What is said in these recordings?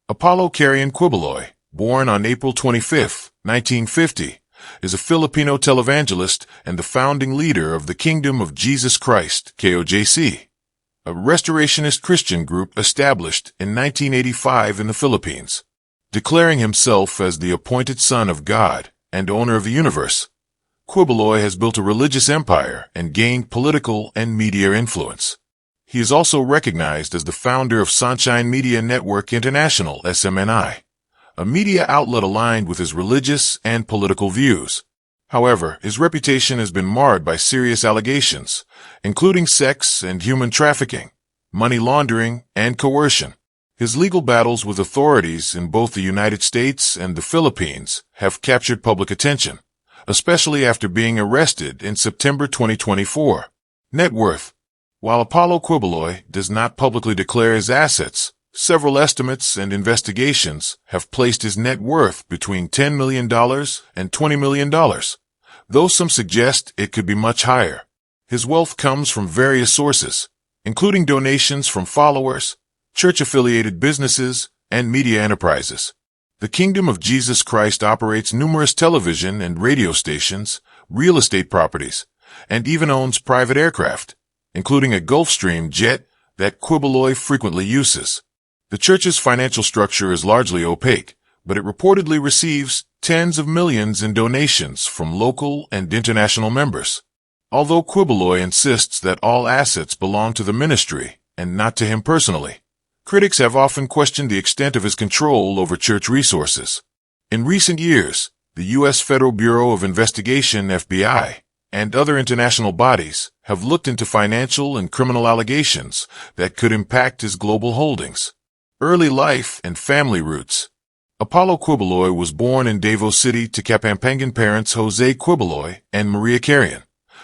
Apollo Carreon Quiboloy, born on April 25, 1950, is a Filipino televangelist and the founding leader of the Kingdom of Jesus Christ, KOJC, a Restorationist Christian group established in 1985 in the Philippines. Declaring himself as the appointed Son of God and owner of the universe, Quiboloy has built a religious empire and gained political and media influence. He is also recognized as the founder of Sonshine Media Network International, SMNI, a media outlet aligned with his religious and political views. However, his reputation has been marred by serious allegations, including sex and human trafficking, money laundering, and coercion. His legal battles with authorities in both the United States and the Philippines have captured public attention, especially after being arrested in September 2024. Net worth. While Apollo Quiboloy does not publicly declare his assets, several estimates and investigations have placed his net worth between $10 million and $20 million, though some suggest it could be much higher. His wealth comes from various sources, including donations from followers, church-affiliated businesses, and media enterprises. The Kingdom of Jesus Christ operates numerous television and radio stations, real estate properties, and even owns private aircraft, including a Gulfstream jet that Quiboloy frequently uses. The church's financial structure is largely opaque, but it reportedly receives tens of millions in donations from local and international members. Although Quiboloy insists that all assets belong to the ministry and not to him personally, critics have often questioned the extent of his control over church resources. In recent years, the U.S. Federal Bureau of Investigation, FBI, and other international bodies have looked into financial and criminal allegations that could impact his global holdings. Early life and family roots. Apollo Quiboloy was born in Davao City to Kapampangan parents Jose Quiboloy and Maria Carreon,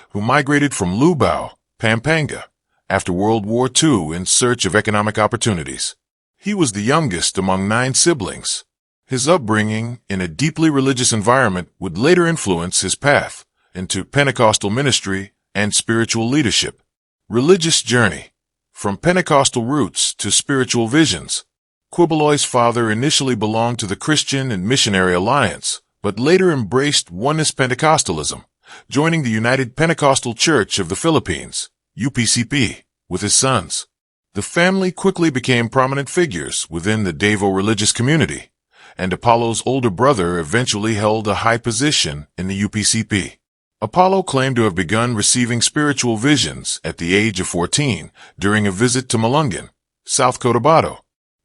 who migrated from Lubao, Pampanga, after World War II in search of economic opportunities. He was the youngest among 9 siblings. His upbringing in a deeply religious environment would later influence his path into Pentecostal ministry and spiritual leadership. Religious journey. From Pentecostal roots to spiritual visions. Quiboloy's father initially belonged to the Christian and Missionary Alliance, but later embraced Oneness Pentecostalism, joining the United Pentecostal Church of the Philippines, UPCP, with his sons. The family quickly became prominent figures within the Davao religious community, and Apollo's older brother eventually held a high position in the UPCP. Apollo claimed to have begun receiving spiritual visions at the age of 14 during a visit to Malungan, South Cotabato.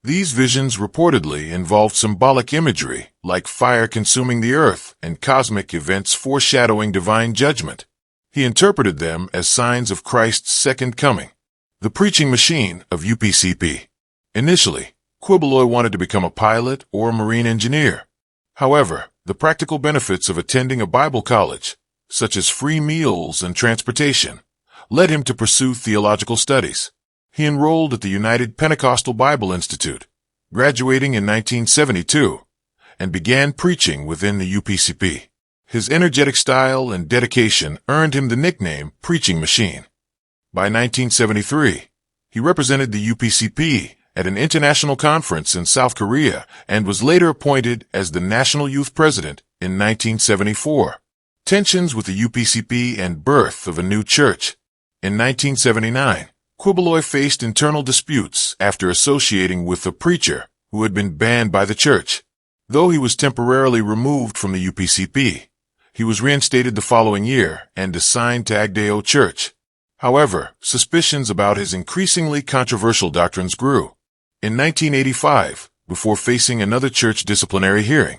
These visions reportedly involved symbolic imagery like fire consuming the earth and cosmic events foreshadowing divine judgment. He interpreted them as signs of Christ's second coming. The preaching machine of UPCP. Initially, Quiboloy wanted to become a pilot or a marine engineer. However, the practical benefits of attending a Bible college, such as free meals and transportation, led him to pursue theological studies. He enrolled at the United Pentecostal Bible Institute, graduating in 1972, and began preaching within the UPCP. His energetic style and dedication earned him the nickname Preaching Machine. By 1973, he represented the UPCP at an international conference in South Korea and was later appointed as the National Youth President in 1974. Tensions with the UPCP and birth of a new church. In 1979, Quiboloy faced internal disputes after associating with a preacher who had been banned by the church. Though he was temporarily removed from the UPCP, he was reinstated the following year and assigned to Agdeo Church. However, suspicions about his increasingly controversial doctrines grew. In 1985, before facing another church disciplinary hearing,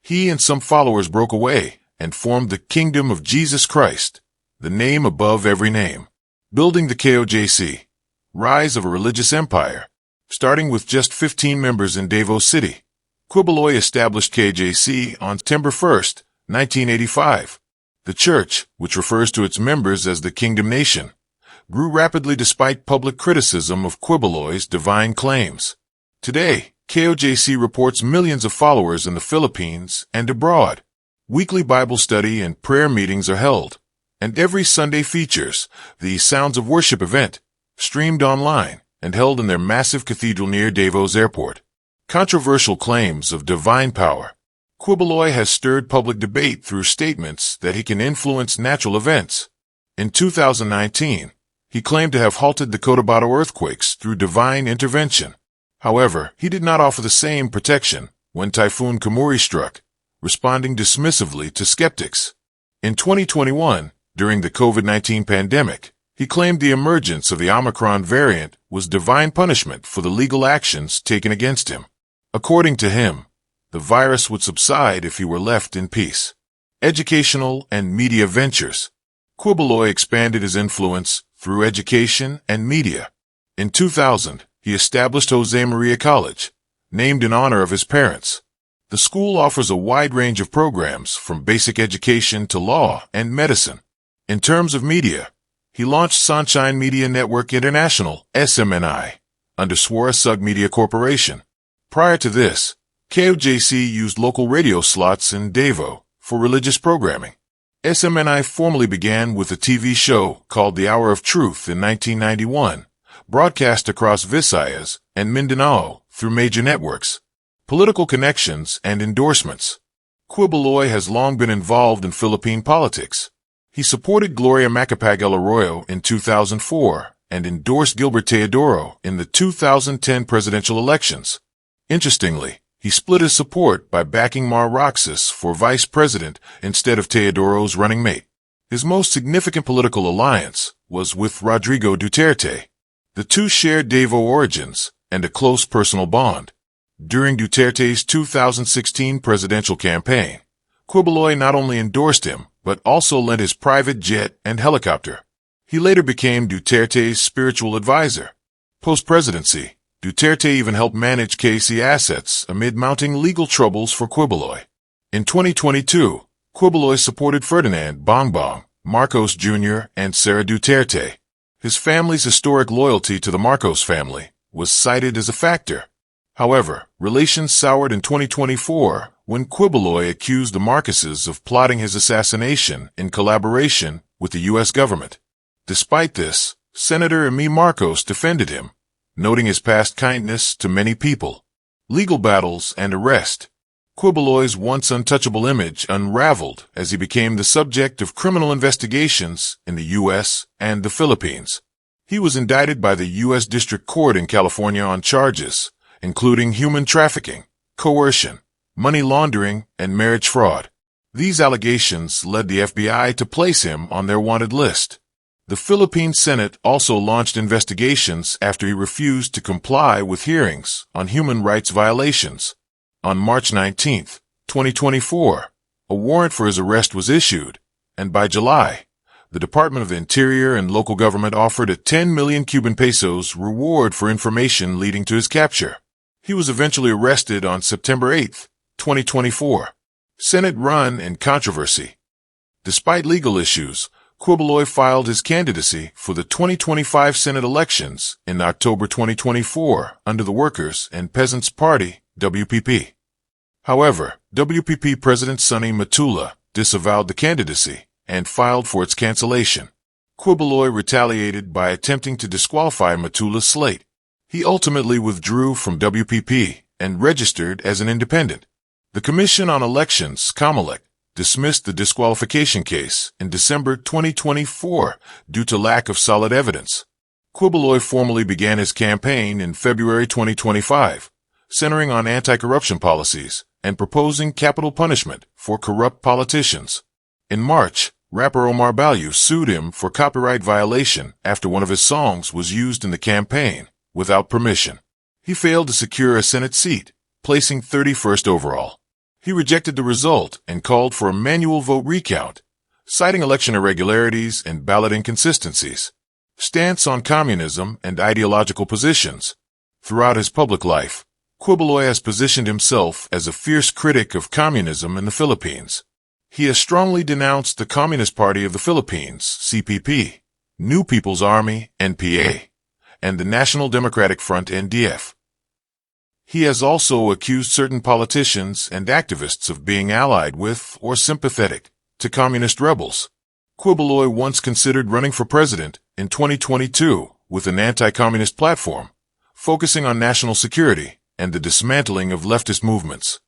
he and some followers broke away and formed the Kingdom of Jesus Christ, the name above every name. Building the KOJC. Rise of a religious empire. Starting with just 15 members in Davao City, Quiboloy established KOJC on September 1, 1985. The church, which refers to its members as the Kingdom Nation, grew rapidly despite public criticism of Quiboloy's divine claims. Today, KOJC reports millions of followers in the Philippines and abroad. Weekly Bible study and prayer meetings are held, and every Sunday features the Sounds of Worship event, streamed online and held in their massive cathedral near Davo's airport. Controversial claims of divine power. Quiboloy has stirred public debate through statements that he can influence natural events. In 2019, he claimed to have halted the Cotabato earthquakes through divine intervention. However, he did not offer the same protection when Typhoon Kamuri struck, responding dismissively to skeptics. In 2021, during the COVID-19 pandemic, he claimed the emergence of the Omicron variant was divine punishment for the legal actions taken against him. According to him, the virus would subside if he were left in peace. Educational and media ventures. Quiboloy expanded his influence through education and media. In 2000, he established Josemaria College, named in honor of his parents. The school offers a wide range of programs from basic education to law and medicine. In terms of media, he launched Sonshine Media Network International, SMNI, under Swarasug Media Corporation. Prior to this, KOJC used local radio slots in Davao for religious programming. SMNI formally began with a TV show called The Hour of Truth in 1991, broadcast across Visayas and Mindanao through major networks. Political connections and endorsements. Quiboloy has long been involved in Philippine politics. He supported Gloria Macapagal Arroyo in 2004 and endorsed Gilbert Teodoro in the 2010 presidential elections. Interestingly, he split his support by backing Mar Roxas for vice president instead of Teodoro's running mate. His most significant political alliance was with Rodrigo Duterte. The two shared Davao origins and a close personal bond. During Duterte's 2016 presidential campaign, Quiboloy not only endorsed him, but also lent his private jet and helicopter. He later became Duterte's spiritual advisor. Post-presidency, Duterte even helped manage KOJC assets amid mounting legal troubles for Quiboloy. In 2022, Quiboloy supported Ferdinand Bongbong Marcos Jr. and Sara Duterte. His family's historic loyalty to the Marcos family was cited as a factor. However, relations soured in 2024 when Quiboloy accused the Marcoses of plotting his assassination in collaboration with the U.S. government. Despite this, Senator Amy Marcos defended him, noting his past kindness to many people. Legal battles and arrest. Quiboloy's once untouchable image unraveled as he became the subject of criminal investigations in the U.S. and the Philippines. He was indicted by the U.S. District Court in California on charges including human trafficking, coercion, money laundering, and marriage fraud. These allegations led the FBI to place him on their wanted list. The Philippine Senate also launched investigations after he refused to comply with hearings on human rights violations. On March 19, 2024, a warrant for his arrest was issued, and by July, the Department of the Interior and local government offered a 10 million Cuban pesos reward for information leading to his capture. He was eventually arrested on September 8, 2024. Senate run and controversy. Despite legal issues, Quiboloy filed his candidacy for the 2025 Senate elections in October 2024 under the Workers' and Peasants' Party, WPP. However, WPP President Sonny Matula disavowed the candidacy and filed for its cancellation. Quiboloy retaliated by attempting to disqualify Matula's slate. He ultimately withdrew from WPP and registered as an independent. The Commission on Elections, COMELEC, dismissed the disqualification case in December 2024 due to lack of solid evidence. Quiboloy formally began his campaign in February 2025, centering on anti-corruption policies and proposing capital punishment for corrupt politicians. In March, rapper Omar Balyu sued him for copyright violation after one of his songs was used in the campaign without permission. He failed to secure a Senate seat, placing 31st overall. He rejected the result and called for a manual vote recount, citing election irregularities and ballot inconsistencies. Stance on communism and ideological positions. Throughout his public life, Quiboloy has positioned himself as a fierce critic of communism in the Philippines. He has strongly denounced the Communist Party of the Philippines, CPP, New People's Army, NPA, and the National Democratic Front, NDF. He has also accused certain politicians and activists of being allied with or sympathetic to communist rebels. Quiboloy once considered running for president in 2022 with an anti-communist platform, focusing on national security and the dismantling of leftist movements.